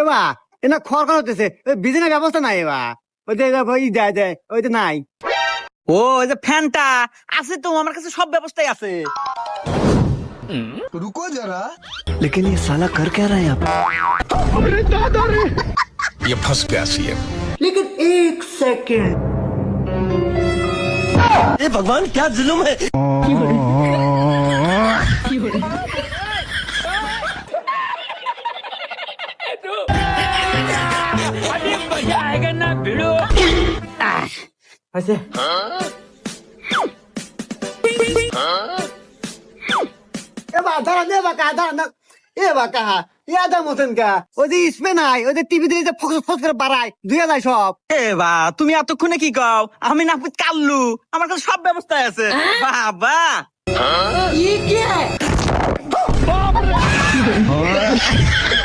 এবা এনা খড় হতেছে বিজনেস ব্যবস্থা নাই এবা ওই যে ওই যায় যায় ওই যে নাই। ও ওই যে ফ্যানটা আছে তো আমার কাছে, সব ব্যবস্থাই আছে। रुको जरा। लेकिन ये साला कर क्या रहा है यहाँ पे? ये फंस गया सीएम। लेकिन एक सेकंड, ये भगवान क्या जुल्म है? হয়েছে এবা দাঁড়ান এবা কা দাঁড়ান এবা কাহা ইয়াদা মতন কা ওই যে স্পে নাই ওই যে টিভি দিয়ে যে ফোকাস ফোকাস করে বাড়ায় ধুয়ে যায় সব। এ বা তুমি এতক্ষণে কি কও? আমি না কাল্লু, আমার কাছে সব ব্যবস্থায় আছে। বাবা ये क्या है?